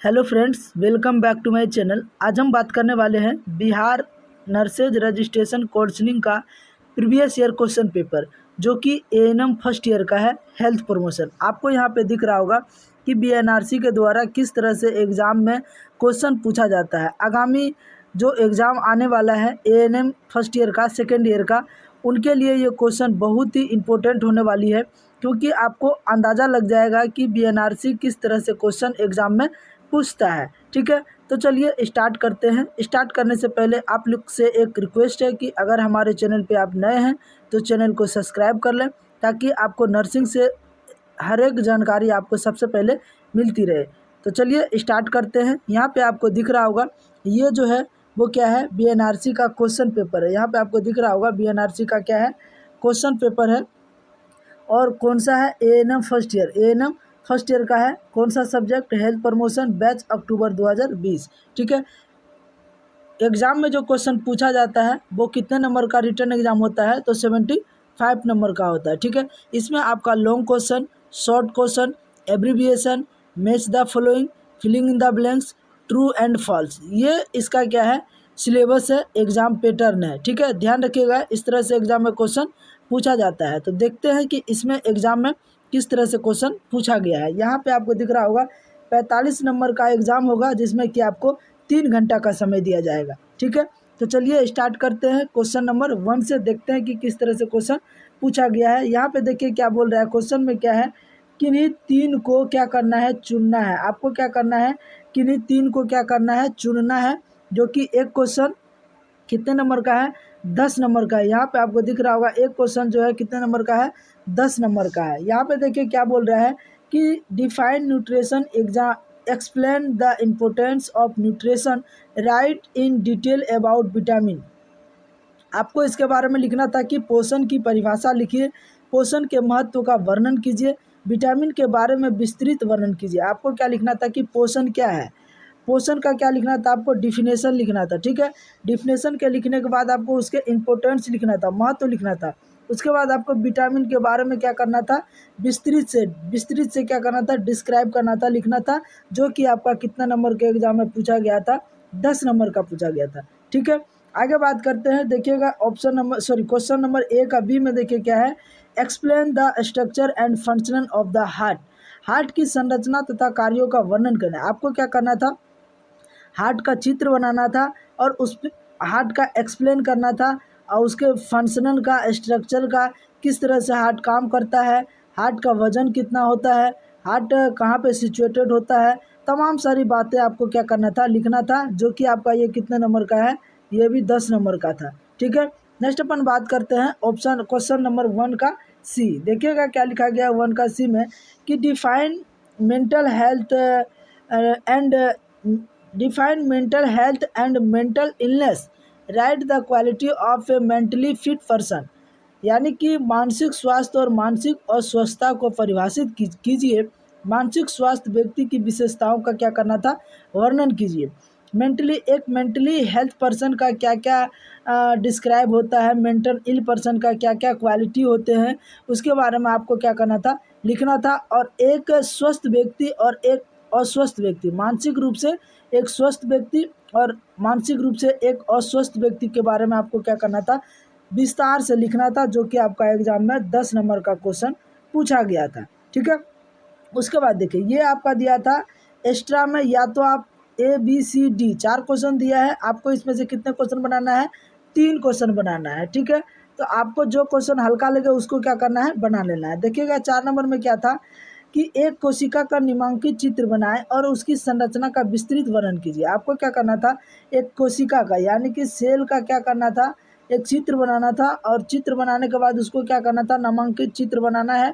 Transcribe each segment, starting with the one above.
Hello friends, welcome back to my channel. आज हम बात करने वाले हैं बिहार नर्सेज रजिस्ट्रेशन काउंसलिंग का प्रीवियस ईयर क्वेश्चन पेपर, जो कि एएनएम फर्स्ट ईयर का है, हेल्थ प्रमोशन। आपको यहाँ पे दिख रहा होगा कि बीएनआरसी के द्वारा किस तरह से एग्ज़ाम में क्वेश्चन पूछा जाता है। आगामी जो एग्ज़ाम आने वाला है एएनएम फर्स्ट ईयर का, सेकेंड ईयर का, उनके लिए ये क्वेश्चन बहुत ही इम्पोर्टेंट होने वाली है, क्योंकि आपको अंदाज़ा लग जाएगा कि बीएनआरसी किस तरह से क्वेश्चन एग्ज़ाम में पूछता है। ठीक है, तो चलिए स्टार्ट करते हैं। स्टार्ट करने से पहले आप लोग से एक रिक्वेस्ट है कि अगर हमारे चैनल पे आप नए हैं तो चैनल को सब्सक्राइब कर लें, ताकि आपको नर्सिंग से हर एक जानकारी आपको सबसे पहले मिलती रहे। तो चलिए स्टार्ट करते हैं। यहाँ पे आपको दिख रहा होगा, ये जो है वो क्या है, बीएनआरसी का क्वेश्चन पेपर है। यहाँ पे आपको दिख रहा होगा बीएनआरसी का क्या है, क्वेश्चन पेपर है। और कौन सा है, ANM first year. ANM first year का है। कौन सा सब्जेक्ट, हेल्थ प्रमोशन, बैच अक्टूबर 2020। ठीक है, एग्ज़ाम में जो क्वेश्चन पूछा जाता है वो कितने नंबर का रिटर्न एग्जाम होता है, तो 75 नंबर का होता है। ठीक है, इसमें आपका long question, short question, abbreviation, match the following, filling in the blanks, true and false, ये इसका क्या है, सिलेबस है, एग्ज़ाम पैटर्न है। ठीक है, ध्यान रखिएगा, इस तरह से एग्ज़ाम में क्वेश्चन पूछा जाता है। तो देखते हैं कि इसमें एग्ज़ाम में किस तरह से क्वेश्चन पूछा गया है। यहाँ पे आपको दिख रहा होगा 45 नंबर का एग्ज़ाम होगा, जिसमें कि आपको 3 घंटा का समय दिया जाएगा। ठीक है, तो चलिए स्टार्ट करते हैं। क्वेश्चन नंबर 1 से देखते हैं कि किस तरह से क्वेश्चन पूछा गया है। यहाँ पे देखिए क्या बोल रहा है, क्वेश्चन में क्या है, किन्हीं 3 को क्या करना है, चुनना है। आपको क्या करना है, किन्हीं 3 को क्या करना है, चुनना है। जो कि एक क्वेश्चन कितने नंबर का है, 10 नंबर का है। यहाँ पे आपको दिख रहा होगा एक क्वेश्चन जो है कितने नंबर का है, 10 नंबर का है। यहाँ पे देखिए क्या बोल रहा है कि define nutrition exam, explain the importance of nutrition, right in detail about vitamin. आपको इसके बारे में लिखना था कि पोषण की परिभाषा लिखिए, पोषण के महत्व का वर्णन कीजिए, विटामिन के बारे में विस्तृत वर्णन कीजिए। आपको क्या लिखना था कि पोषण क्या है, पोषण का क्या लिखना था, आपको डिफिनेशन लिखना था। ठीक है, डिफिनेशन के लिखने के बाद आपको उसके इम्पोर्टेंस लिखना था, महत्व लिखना था। उसके बाद आपको विटामिन के बारे में क्या करना था, विस्तृत से क्या करना था, डिस्क्राइब करना था, लिखना था। जो कि आपका कितना नंबर के एग्जाम में पूछा गया था, 10 नंबर का पूछा गया था। ठीक है, आगे बात करते हैं। देखिएगा क्वेश्चन नंबर ए का बी में देखिए क्या है, explain the structure and function of the heart. Heart की संरचना तथा कार्यों का वर्णन करना है। आपको क्या करना था, हार्ट का चित्र बनाना था और उस हार्ट का एक्सप्लेन करना था, और उसके फंक्शनल का, स्ट्रक्चर का, किस तरह से हार्ट काम करता है, हार्ट का वजन कितना होता है, हार्ट कहाँ पे सिचुएटेड होता है, तमाम सारी बातें आपको क्या करना था, लिखना था। जो कि आपका ये कितने नंबर का है, ये भी 10 नंबर का था। ठीक है, नेक्स्ट अपन बात करते हैं ऑप्शन क्वेश्चन नंबर 1 का सी। देखिएगा क्या लिखा गया है 1 का सी में, कि define mental health and define mental health and mental illness, right the quality of A mentally fit person. यानी कि मानसिक स्वास्थ्य और मानसिक अस्वस्थता को परिभाषित कीजिए। मानसिक स्वास्थ्य व्यक्ति की विशेषताओं का क्या करना था, वर्णन कीजिए। एक मेंटली हेल्थ पर्सन का क्या क्या डिस्क्राइब होता है, मेंटल इल पर्सन का क्या क्या क्वालिटी होते हैं, उसके बारे में आपको क्या करना था, लिखना था। और एक स्वस्थ व्यक्ति और एक अस्वस्थ व्यक्ति, मानसिक रूप से एक स्वस्थ व्यक्ति और मानसिक रूप से एक अस्वस्थ व्यक्ति के बारे में आपको क्या करना था, विस्तार से लिखना था। जो कि आपका एग्जाम में 10 नंबर का क्वेश्चन पूछा गया था। ठीक है, उसके बाद देखिए ये आपका दिया था एक्स्ट्रा में, या तो आप ABCD 4 क्वेश्चन दिया है, आपको इसमें से कितने क्वेश्चन बनाना है, 3 क्वेश्चन बनाना है। ठीक है, तो आपको जो क्वेश्चन हल्का लगे उसको क्या करना है, बना लेना है। देखिएगा 4 नंबर में क्या था, कि एक कोशिका का निम्नांकित चित्र बनाएं और उसकी संरचना का विस्तृत वर्णन कीजिए। आपको क्या करना था, एक कोशिका का यानी कि सेल का क्या करना था, एक चित्र बनाना था। और चित्र बनाने के बाद उसको क्या करना था, नामांकित चित्र बनाना है,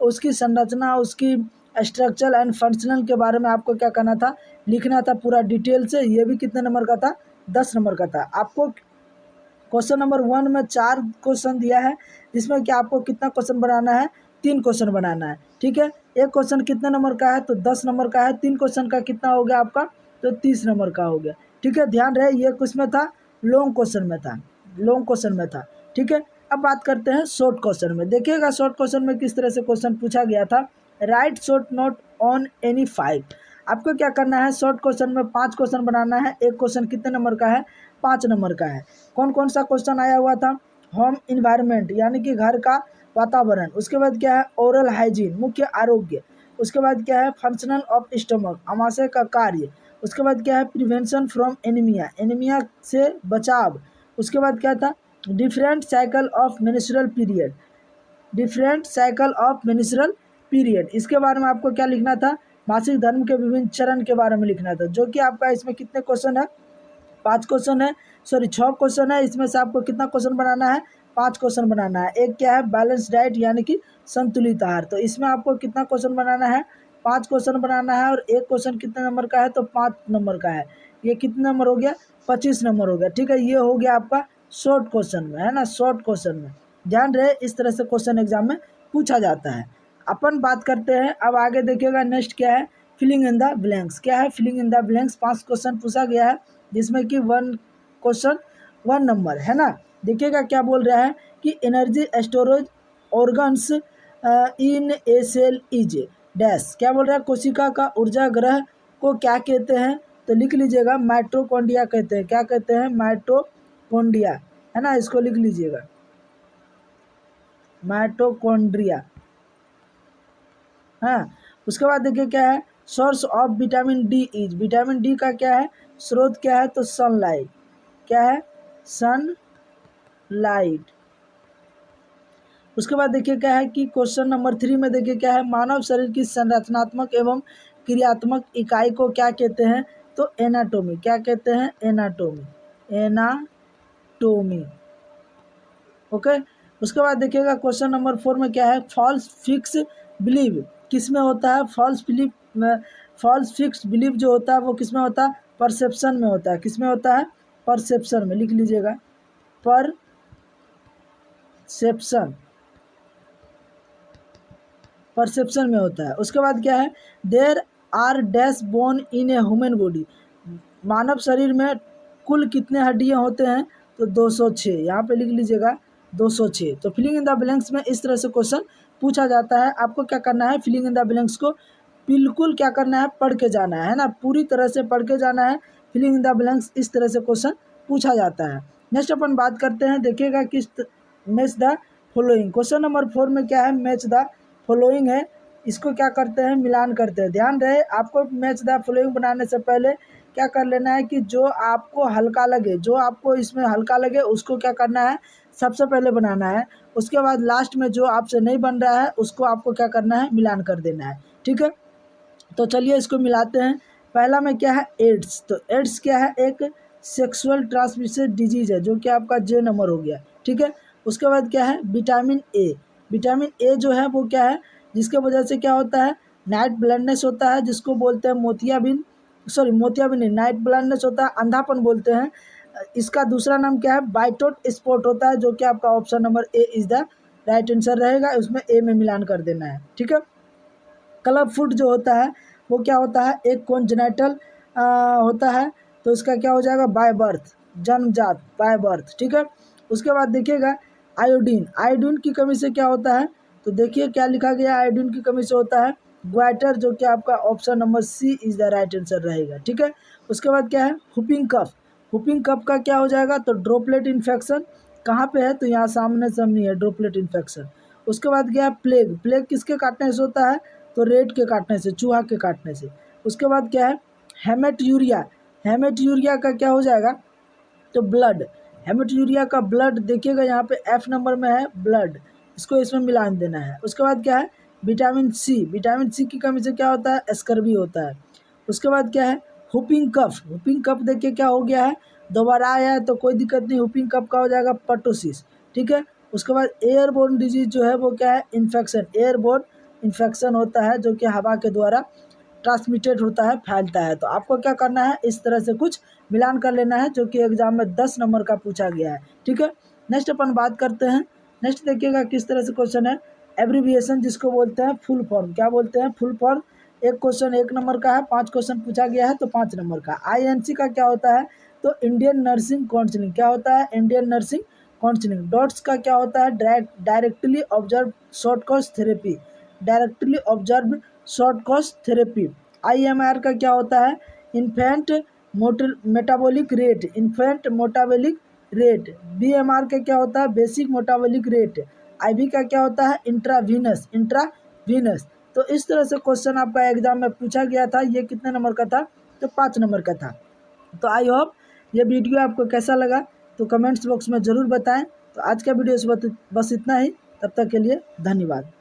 उसकी संरचना, उसकी स्ट्रक्चर एंड फंक्शनल के बारे में आपको क्या करना था, लिखना था पूरा डिटेल से। ये भी कितने नंबर का था, 10 नंबर का था। आपको क्वेश्चन नंबर 1 में 4 क्वेश्चन दिया है, जिसमें कि आपको कितना क्वेश्चन बनाना है, 3 क्वेश्चन बनाना है। ठीक है, एक क्वेश्चन कितने नंबर का है, तो 10 नंबर का है। 3 क्वेश्चन का कितना हो गया आपका, तो 30 नंबर का हो गया। ठीक है, ध्यान रहे ये किस में था, लॉन्ग क्वेश्चन में था, लॉन्ग क्वेश्चन में था। ठीक है, अब बात करते हैं शॉर्ट क्वेश्चन में। देखिएगा शॉर्ट क्वेश्चन में किस तरह से क्वेश्चन पूछा गया था, right short note on any 5। आपको क्या करना है, शॉर्ट क्वेश्चन में 5 क्वेश्चन बनाना है। एक क्वेश्चन कितने नंबर का है, 5 नंबर का है। कौन कौन सा क्वेश्चन आया हुआ था, होम इन्वायरमेंट यानी कि घर का वातावरण, उसके बाद क्या है ओरल हाइजीन मुख्य आरोग्य, उसके बाद क्या है फंक्शनल ऑफ स्टमक आमाशय का कार्य, उसके बाद क्या है प्रिवेंशन फ्रॉम एनीमिया एनीमिया से बचाव, उसके बाद क्या था different cycle of menstrual period different cycle of menstrual period, इसके बारे में आपको क्या लिखना था, मासिक धर्म के विभिन्न चरण के बारे में लिखना था। जो कि आपका इसमें कितने क्वेश्चन है, 5 क्वेश्चन है, सॉरी 6 क्वेश्चन है। इसमें से आपको कितना क्वेश्चन बनाना है, 5 क्वेश्चन बनाना है। एक क्या है बैलेंस डाइट यानी कि संतुलित आहार, तो इसमें आपको कितना क्वेश्चन बनाना है, 5 क्वेश्चन बनाना है। और एक क्वेश्चन कितने नंबर का है, तो 5 नंबर का है। ये कितना नंबर हो गया, 25 नंबर हो गया। ठीक है, ये हो गया आपका शॉर्ट क्वेश्चन में, है ना, शॉर्ट क्वेश्चन में ध्यान रहे इस तरह से क्वेश्चन एग्जाम में पूछा जाता है। अपन बात करते हैं अब आगे, देखिएगा नेक्स्ट क्या है फिलिंग इन द ब्लैंक्स। क्या है filling in the blanks, 5 question पूछा गया है जिसमें कि 1 क्वेश्चन 1 नंबर, है ना। देखिएगा क्या बोल रहा है कि energy storage organs in a cell is dash, क्या बोल रहा है कोशिका का ऊर्जा ग्रह को क्या कहते हैं, तो लिख लीजिएगा माइटोकॉन्ड्रिया कहते हैं। क्या कहते हैं, माइटोकॉन्ड्रिया, है ना, इसको लिख लीजिएगा माइटोकॉन्ड्रिया। हाँ, उसके बाद देखिए क्या है source of vitamin D is, vitamin D का क्या है स्रोत, क्या है तो सनलाइट, क्या है सनलाइट। उसके बाद देखिए क्या है कि क्वेश्चन नंबर 3 में देखिए क्या है मानव शरीर की संरचनात्मक एवं क्रियात्मक इकाई को क्या कहते हैं, तो एनाटोमी, क्या कहते हैं एनाटोमी, एनाटोमी। ओके, उसके बाद देखिएगा क्वेश्चन नंबर 4 में क्या है फॉल्स फिक्स बिलीव किस में होता है, फॉल्स फिक्स बिलीव जो होता है वो किस में होता है, परसेप्शन में होता है। किस में होता है, परसेप्शन में, लिख लीजिएगा परसेप्शन, परसेप्शन में होता है। उसके बाद क्या है there are dash bone in a human body, मानव शरीर में कुल कितने हड्डियां होते हैं, तो 206, यहाँ पे लिख लीजिएगा 206। तो फिलिंग इन द ब्लैंक्स में इस तरह से क्वेश्चन पूछा जाता है। आपको क्या करना है फिलिंग इन द ब्लैंक्स को बिल्कुल क्या करना है पढ़ के जाना है ना, पूरी तरह से पढ़ के जाना है। फिलिंग इन द ब्लैंक्स इस तरह से क्वेश्चन पूछा जाता है। नेक्स्ट अपन बात करते हैं, देखिएगा किस match the following, question number 4 में क्या है मैच द फॉलोइंग है, इसको क्या करते हैं मिलान करते हैं। ध्यान रहे आपको मैच द फॉलोइंग बनाने से पहले क्या कर लेना है कि जो आपको हल्का लगे, जो आपको इसमें हल्का लगे उसको क्या करना है सबसे पहले बनाना है। उसके बाद लास्ट में जो आपसे नहीं बन रहा है उसको आपको क्या करना है मिलान कर देना है। ठीक है, तो चलिए इसको मिलाते हैं। पहला में क्या है एड्स, तो एड्स क्या है एक सेक्सुअल ट्रांसमिशन डिजीज है जो कि आपका जे नंबर हो गया। ठीक है, उसके बाद क्या है विटामिन ए, विटामिन ए जो है वो क्या है जिसके वजह से क्या होता है नाइट ब्लाइंडनेस होता है, जिसको बोलते हैं मोतियाबिंद, सॉरी मोतियाबिंद नहीं, नाइट ब्लाइंडनेस होता है, अंधापन बोलते हैं। इसका दूसरा नाम क्या है बाइटोट स्पॉट होता है, जो कि आपका option number A is the right answer रहेगा, उसमें ए में मिलान कर देना है। ठीक है, क्लब फुट जो होता है वो क्या होता है एक कॉन्जेनिटल होता है, तो इसका क्या हो जाएगा बाय बर्थ, जन्मजात बाय बर्थ। ठीक है, उसके बाद देखिएगा आयोडीन, आयोडीन की कमी से क्या होता है, तो देखिए क्या लिखा गया आयोडीन की कमी से होता है ग्वाइटर, जो कि आपका option number C is the right answer रहेगा। ठीक है, उसके बाद क्या है हुपिंग कफ, हुपिंग कफ का क्या हो जाएगा तो ड्रॉपलेट इन्फेक्शन, कहाँ पे है तो यहाँ सामने सामने है ड्रॉपलेट इन्फेक्शन। उसके बाद क्या है प्लेग, प्लेग किसके काटने से होता है तो रेट के काटने से, चूहा के काटने से। उसके बाद क्या है हेमेटयूरिया, हेमेटयूरिया का क्या हो जाएगा तो ब्लड, हेमेटयूरिया का ब्लड देखिएगा यहाँ पे एफ नंबर में है ब्लड, इसको इसमें मिलान देना है। उसके बाद क्या है विटामिन सी, विटामिन सी की कमी से क्या होता है स्कर्वी होता है। उसके बाद क्या है हुपिंग कफ, हुपिंग कफ देखिए क्या हो गया है दोबारा आया है तो कोई दिक्कत नहीं, हुपिंग कफ का हो जाएगा पर्टोसिस। ठीक है, उसके बाद एयरबोर्न डिजीज जो है वो क्या है इन्फेक्शन, एयरबोर्न इन्फेक्शन होता है जो कि हवा के द्वारा ट्रांसमिटेड होता है, फैलता है। तो आपको क्या करना है इस तरह से कुछ मिलान कर लेना है जो कि एग्जाम में 10 नंबर का पूछा गया है। ठीक है, नेक्स्ट अपन बात करते हैं। नेक्स्ट देखिएगा किस तरह से क्वेश्चन है एब्रीविएशन जिसको बोलते हैं फुल फॉर्म, क्या बोलते हैं फुल फॉर्म। एक क्वेश्चन 1 नंबर का है, 5 क्वेश्चन पूछा गया है तो 5 नंबर का। INC का क्या होता है तो इंडियन नर्सिंग काउंसिलिंग, क्या होता है इंडियन नर्सिंग काउंसिलिंग। डॉट्स का क्या होता है directly observe short course therapy, directly observe short course therapy. IMR का क्या होता है, infant metabolic rate, infant metabolic rate. BMR का क्या होता है, बेसिक मेटाबॉलिक रेट। IV का क्या होता है, इंट्रावीनस। तो इस तरह से क्वेश्चन आपका एग्जाम में पूछा गया था। ये कितने नंबर का था, तो 5 नंबर का था। तो आई होप ये वीडियो आपको कैसा लगा तो कमेंट्स बॉक्स में ज़रूर बताएं। तो आज का वीडियो बस इतना ही, तब तक के लिए धन्यवाद।